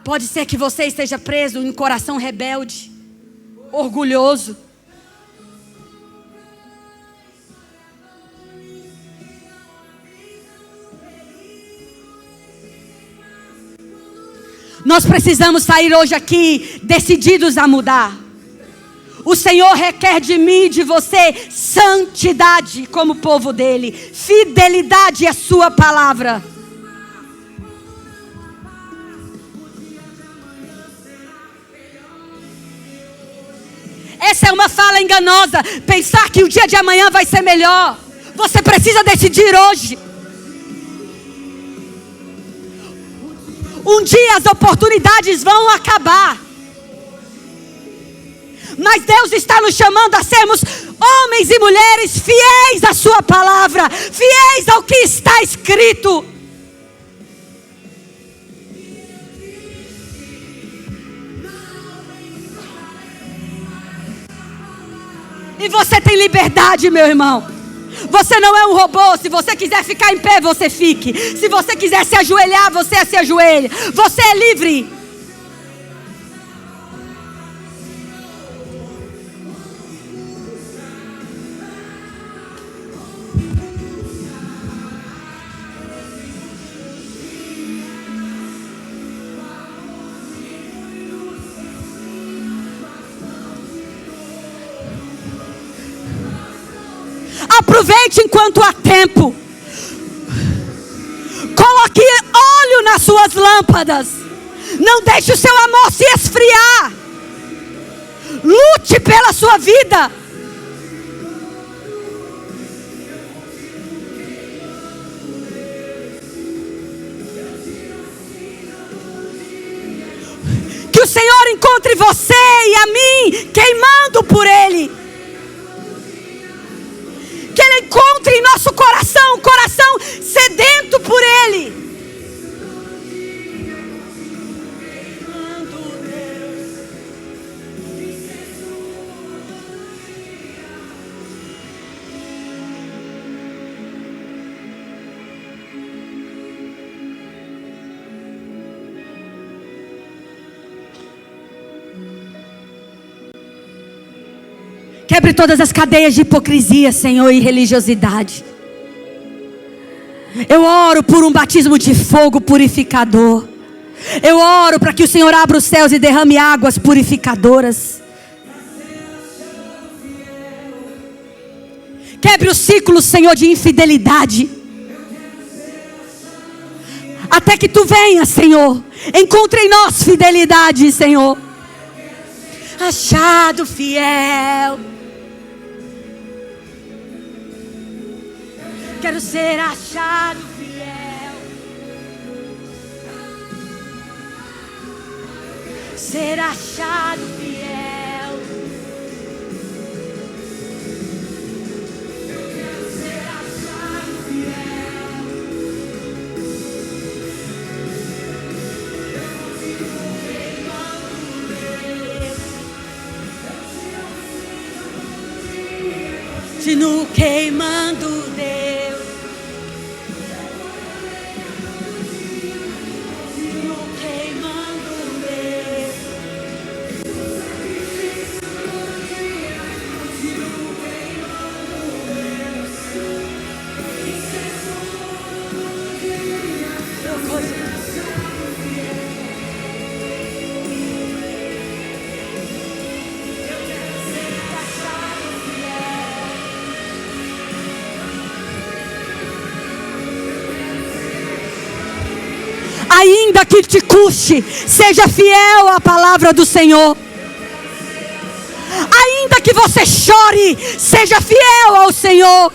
Pode ser que você esteja preso em coração rebelde, orgulhoso. Nós precisamos sair hoje aqui decididos a mudar. O Senhor requer de mim e de você santidade como povo dele, fidelidade à sua palavra. Essa é uma fala enganosa, pensar que o dia de amanhã vai ser melhor. Você precisa decidir hoje. Um dia as oportunidades vão acabar. Mas Deus está nos chamando a sermos homens e mulheres fiéis à sua palavra, fiéis ao que está escrito. E você tem liberdade, meu irmão. Você não é um robô. Se você quiser ficar em pé, você fique. Se você quiser se ajoelhar, você se ajoelha. Você é livre. Aproveite enquanto há tempo. Coloque óleo nas suas lâmpadas. Não deixe o seu amor se esfriar. Lute pela sua vida. Que o Senhor encontre você e a mim queimando por Ele. Que Ele encontre em nosso coração um coração sedento por Ele. Quebre todas as cadeias de hipocrisia, Senhor, e religiosidade. Eu oro por um batismo de fogo purificador. Eu oro para que o Senhor abra os céus e derrame águas purificadoras. Quebre o ciclo, Senhor, de infidelidade. Até que Tu venha, Senhor. Encontre em nós fidelidade, Senhor. Achado fiel. Quero ser achado fiel. Ser achado fiel. Eu quero ser achado fiel. Continuo queimando Deus. Ainda que te custe, seja fiel à palavra do Senhor. Ainda que você chore, seja fiel ao Senhor.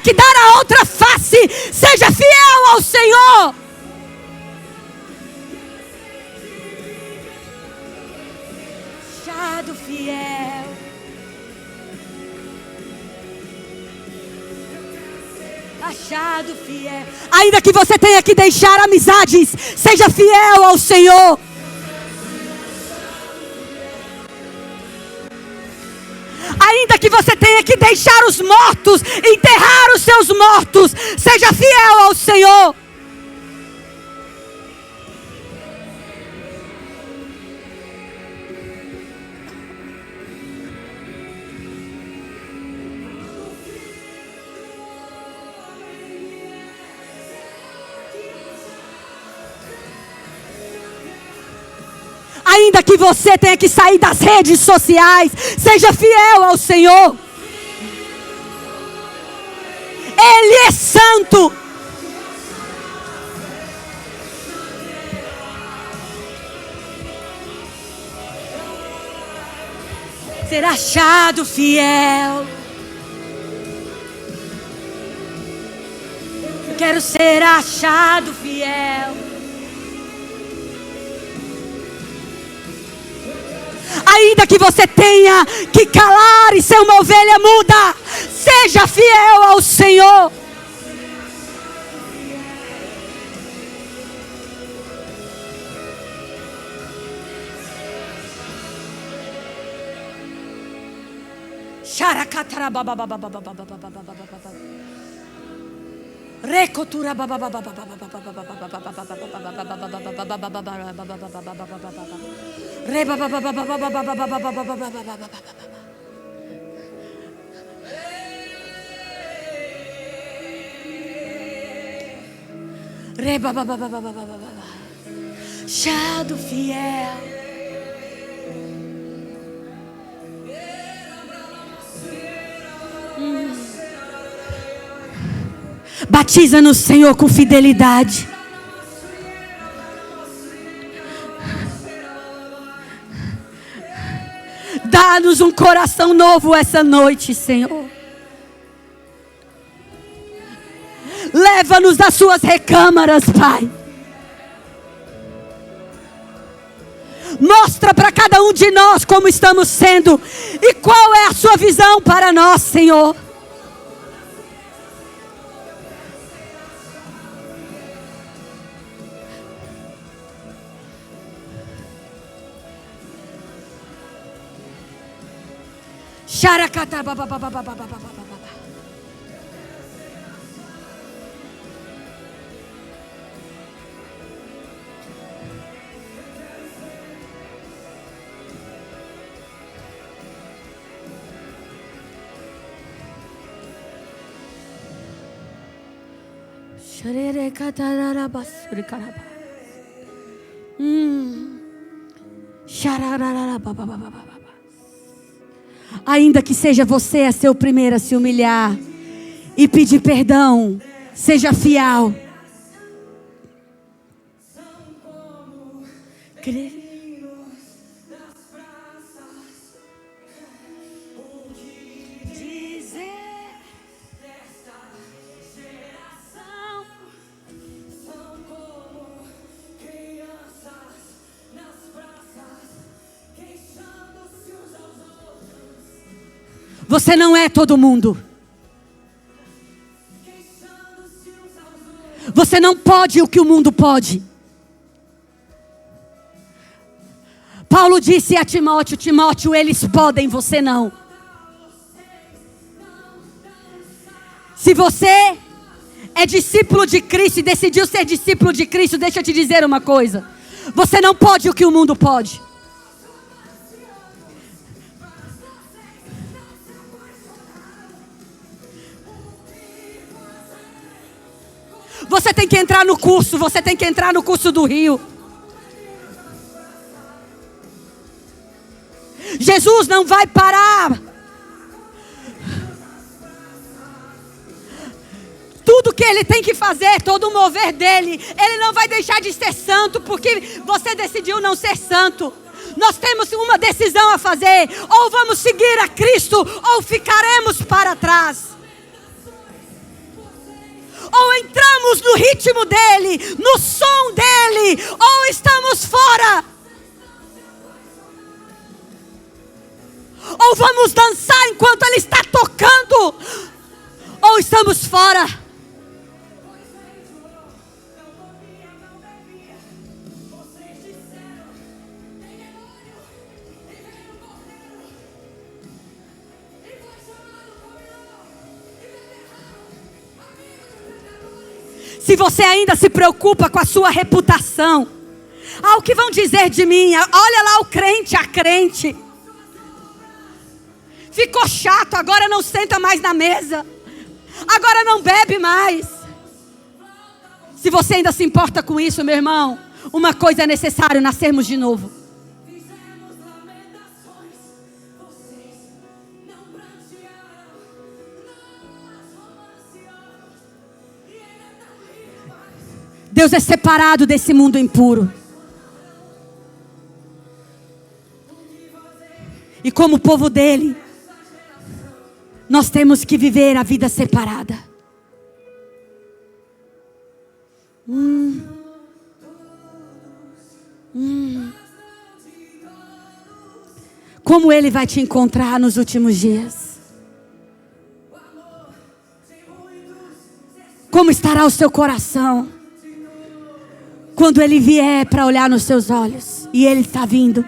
que dar a outra face. Seja fiel ao Senhor. Achado fiel. Achado fiel. Ainda que você tenha que deixar amizades, seja fiel ao Senhor. Ainda que você tenha que deixar os mortos, enterrar os seus mortos, seja fiel ao Senhor. Ainda que você tenha que sair das redes sociais, seja fiel ao Senhor. Ele é santo. Ser achado fiel. Quero ser achado fiel. Ainda que você tenha que calar e ser uma ovelha muda, seja fiel ao Senhor. Recotura Achado fiel. Batiza-nos, Senhor, com fidelidade. Dá-nos um coração novo essa noite, Senhor. Leva-nos das suas recâmaras, Pai. Mostra para cada um de nós como estamos sendo e qual é a sua visão para nós, Senhor. Xaracata Ainda que seja você a ser o primeiro a se humilhar e pedir perdão, seja fiel. Você não é todo mundo. Você não pode o que o mundo pode. Paulo disse a Timóteo: Timóteo, eles podem, você não. Se você é discípulo de Cristo e decidiu ser discípulo de Cristo, deixa eu te dizer uma coisa. Você não pode o que o mundo pode. Você tem que entrar no curso, você tem que entrar no curso do Rio. Jesus não vai parar. Tudo que Ele tem que fazer, todo o mover dEle, Ele não vai deixar de ser santo porque você decidiu não ser santo. Nós temos uma decisão a fazer: ou vamos seguir a Cristo ou ficaremos para trás. Ou entramos no ritmo dele, no som dele, ou estamos fora. Ou vamos dançar enquanto ele está tocando, ou estamos fora. Se você ainda se preocupa com a sua reputação, o que vão dizer de mim? Olha lá o crente, a crente. Ficou chato, agora não senta mais na mesa. Agora não bebe mais. Se você ainda se importa com isso, meu irmão, uma coisa é necessário: nascermos de novo. Deus é separado desse mundo impuro. E como povo dele, nós temos que viver a vida separada. Como ele vai te encontrar nos últimos dias? Como estará o seu coração quando ele vier para olhar nos seus olhos? E ele está vindo.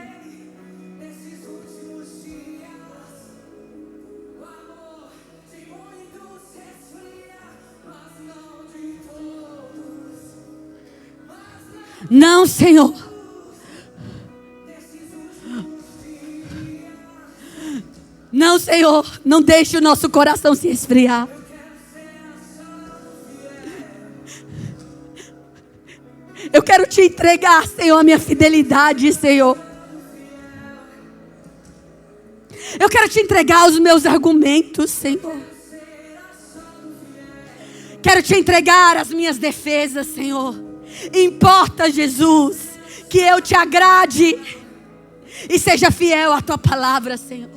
Não, Senhor. Não, Senhor. Não deixe o nosso coração se esfriar. Eu quero te entregar, Senhor, a minha fidelidade, Senhor. Eu quero te entregar os meus argumentos, Senhor. Quero te entregar as minhas defesas, Senhor. Importa, Jesus, que eu te agrade e seja fiel à tua palavra, Senhor.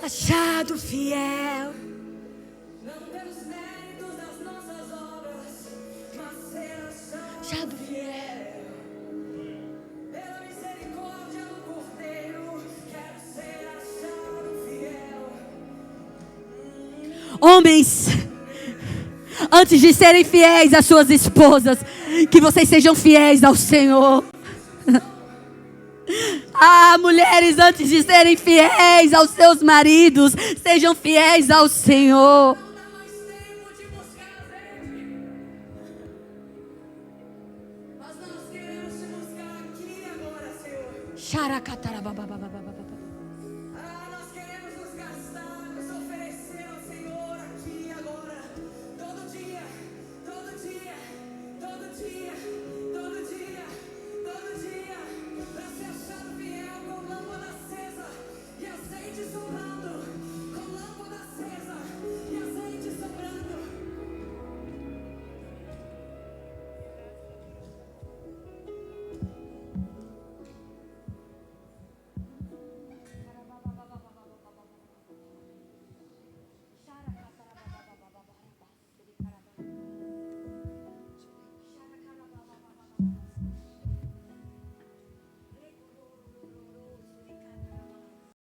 Achado fiel. Achado fiel. Homens, antes de serem fiéis às suas esposas, que vocês sejam fiéis ao Senhor. Mulheres, antes de serem fiéis aos seus maridos, sejam fiéis ao Senhor. Nós queremos nos gastar, nos oferecer ao Senhor aqui agora. Todo dia, todo dia, todo dia, todo dia, todo dia. Pra ser achado fiel com lâmpada acesa e azeite sobre